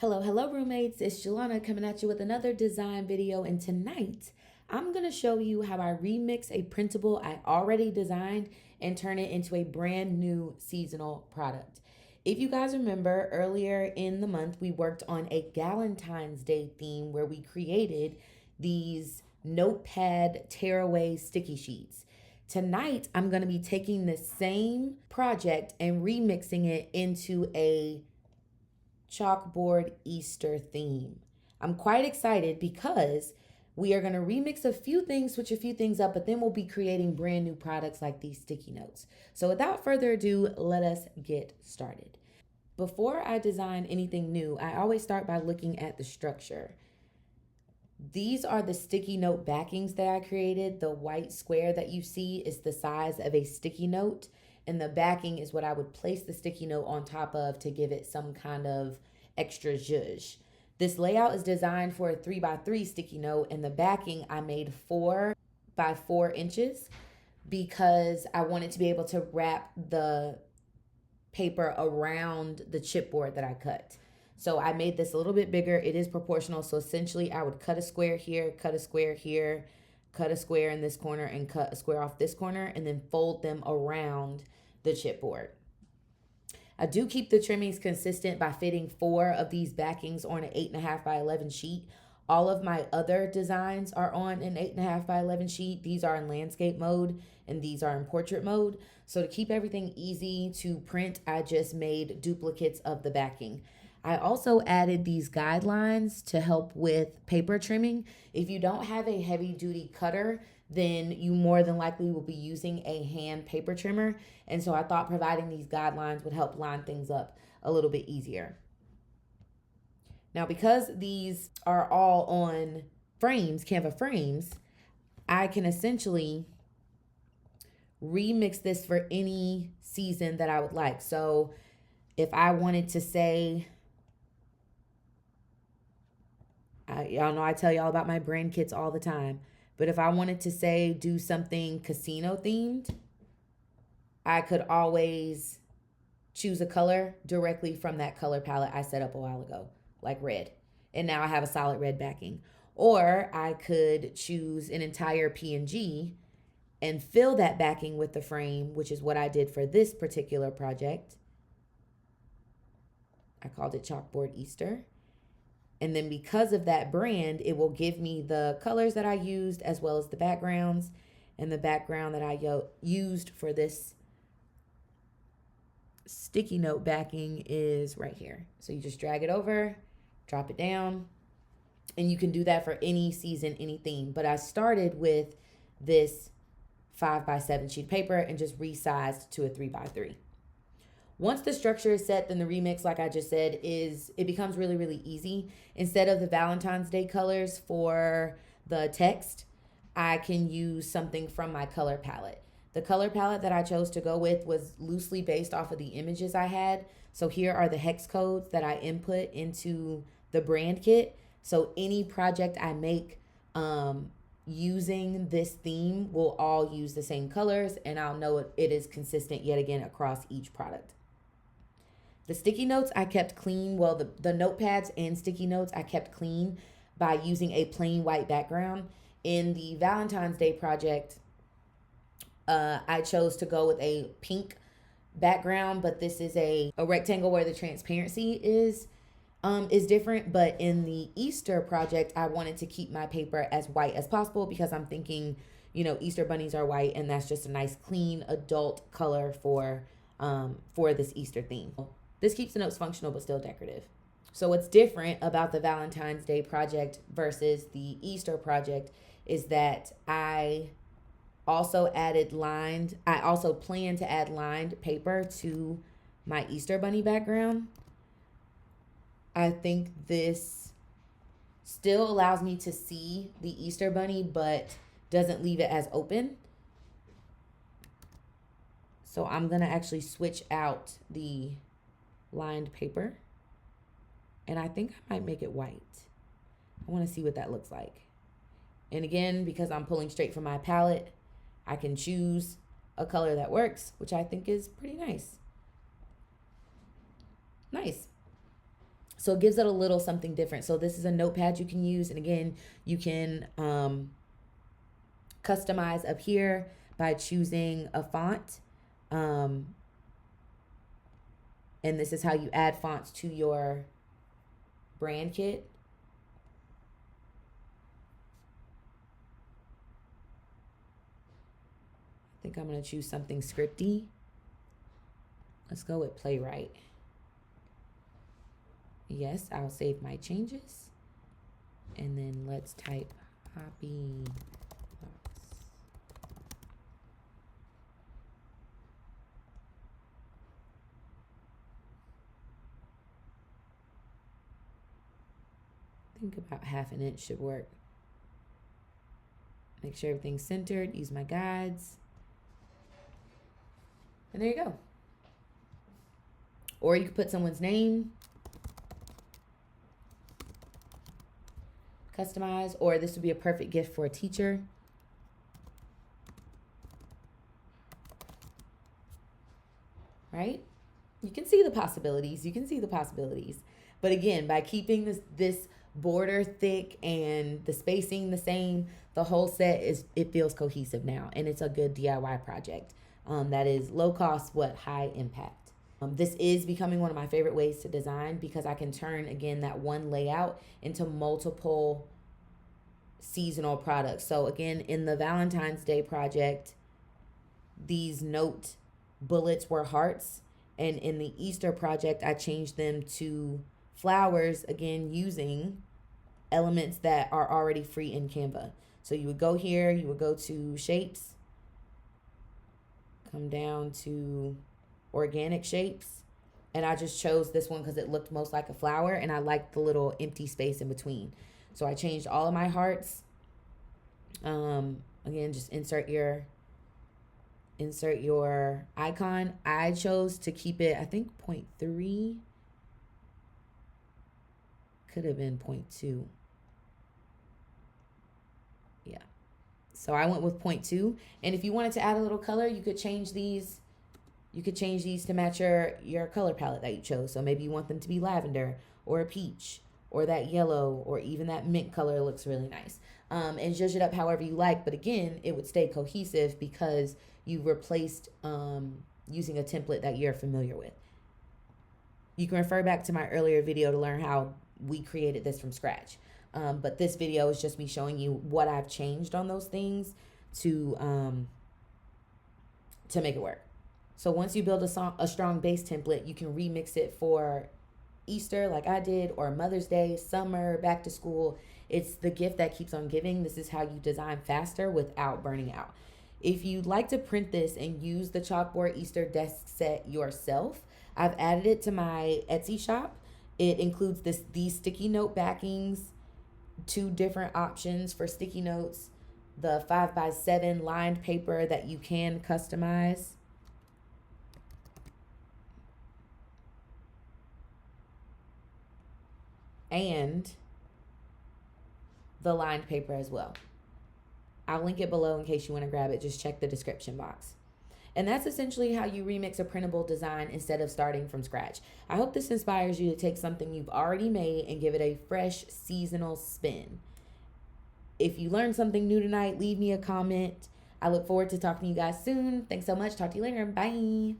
Hello roommates, it's Jelana coming at you with another design video, and tonight I'm going to show you how I remix a printable I already designed and turn it into a brand new seasonal product. If you guys remember, earlier in the month we worked on a Valentine's Day theme where we created these notepad tearaway sticky sheets. Tonight I'm going to be taking the same project and remixing it into a Chalkboard Easter theme. I'm quite excited because we are going to remix a few things, switch a few things up, but then we'll be creating brand new products like these sticky notes. So without further ado, let us get started. Before I design anything new, I always start by looking at the structure. These are the sticky note backings that I created. The white square that you see is the size of a sticky note, and the backing is what I would place the sticky note on top of to give it some kind of extra zhuzh. This layout is designed for a 3x3 sticky note, and the backing I made 4 by 4 inches because I wanted to be able to wrap the paper around the chipboard that I cut. So I made this a little bit bigger. It is proportional. So essentially I would cut a square here, cut a square here, cut a square in this corner, and cut a square off this corner, and then fold them around the chipboard. I do keep the trimmings consistent by fitting 4 of these backings on an 8.5 by 11 sheet. All of my other designs are on an 8.5 by 11 sheet. These are in landscape mode and these are in portrait mode. So to keep everything easy to print, I just made duplicates of the backing. I also added these guidelines to help with paper trimming. If you don't have a heavy duty cutter, then you more than likely will be using a hand paper trimmer. And so I thought providing these guidelines would help line things up a little bit easier. Now, because these are all on frames, Canva frames, I can essentially remix this for any season that I would like. So if I wanted to say, y'all know I tell y'all about my brand kits all the time, but if I wanted to say do something casino themed, I could always choose a color directly from that color palette I set up a while ago, like red. And now I have a solid red backing. Or I could choose an entire PNG and fill that backing with the frame, which is what I did for this particular project. I called it Chalkboard Easter. And then because of that brand, it will give me the colors that I used as well as the backgrounds. And the background that I used for this sticky note backing is right here. So you just drag it over, drop it down, and you can do that for any season, any theme. But I started with this 5x7 sheet of paper and just resized to a 3x3. Once the structure is set, then the remix, like I just said, it becomes really, really easy. Instead of the Valentine's Day colors for the text, I can use something from my color palette. The color palette that I chose to go with was loosely based off of the images I had. So here are the hex codes that I input into the brand kit. So any project I make using this theme will all use the same colors, and I'll know it is consistent yet again across each product. The sticky notes I kept clean. Well, the notepads and sticky notes I kept clean by using a plain white background. In the Valentine's Day project, I chose to go with a pink background, but this is a rectangle where the transparency is different. But in the Easter project, I wanted to keep my paper as white as possible because I'm thinking, Easter bunnies are white, and that's just a nice, clean, adult color for this Easter theme. This keeps the notes functional but still decorative. So what's different about the Valentine's Day project versus the Easter project is that I also plan to add lined paper to my Easter bunny background. I think this still allows me to see the Easter bunny but doesn't leave it as open. So I'm going to actually switch out the lined paper, and I think I might make it white. I want to see what that looks like. And again, because I'm pulling straight from my palette, I can choose a color that works, which I think is pretty nice. So it gives it a little something different. So this is a notepad you can use. And again, you can customize up here by choosing a font. And this is how you add fonts to your brand kit. I think I'm going to choose something scripty. Let's go with playwright. Yes, I'll save my changes. And then let's type hobby box. I think about 1/2 inch should work. Make sure everything's centered. Use my guides. And there you go. Or you could put someone's name. Customize. Or this would be a perfect gift for a teacher. Right? You can see the possibilities. You can see the possibilities. But again, by keeping this border thick and the spacing the same, the whole set it feels cohesive now, and it's a good DIY project that is low cost, high impact. This is becoming one of my favorite ways to design because I can turn, again, that one layout into multiple seasonal products. So again, in the Valentine's Day project, these note bullets were hearts, and in the Easter project, I changed them to flowers, again, using elements that are already free in Canva. So you would go here, you would go to shapes, come down to organic shapes, and I just chose this one because it looked most like a flower, and I liked the little empty space in between. So I changed all of my hearts. Again, just insert your icon. I chose to keep it, I think 0.3. Could have been 0.2. Yeah. So I went with 0.2. And if you wanted to add a little color, you could change these. You could change these to match your color palette that you chose. So maybe you want them to be lavender or a peach or that yellow or even that mint color looks really nice. And zhuzh it up however you like. But again, it would stay cohesive because you replaced using a template that you're familiar with. You can refer back to my earlier video to learn how we created this from scratch. But this video is just me showing you what I've changed on those things to make it work. So once you build a strong base template, you can remix it for Easter like I did, or Mother's Day, summer, back to school. It's the gift that keeps on giving. This is how you design faster without burning out. If you'd like to print this and use the Chalkboard Easter desk set yourself, I've added it to my Etsy shop. It includes these sticky note backings, 2 different options for sticky notes, the 5x7 lined paper that you can customize, and the lined paper as well. I'll link it below in case you want to grab it. Just check the description box. And that's essentially how you remix a printable design instead of starting from scratch. I hope this inspires you to take something you've already made and give it a fresh seasonal spin. If you learned something new tonight, leave me a comment. I look forward to talking to you guys soon. Thanks so much. Talk to you later. Bye.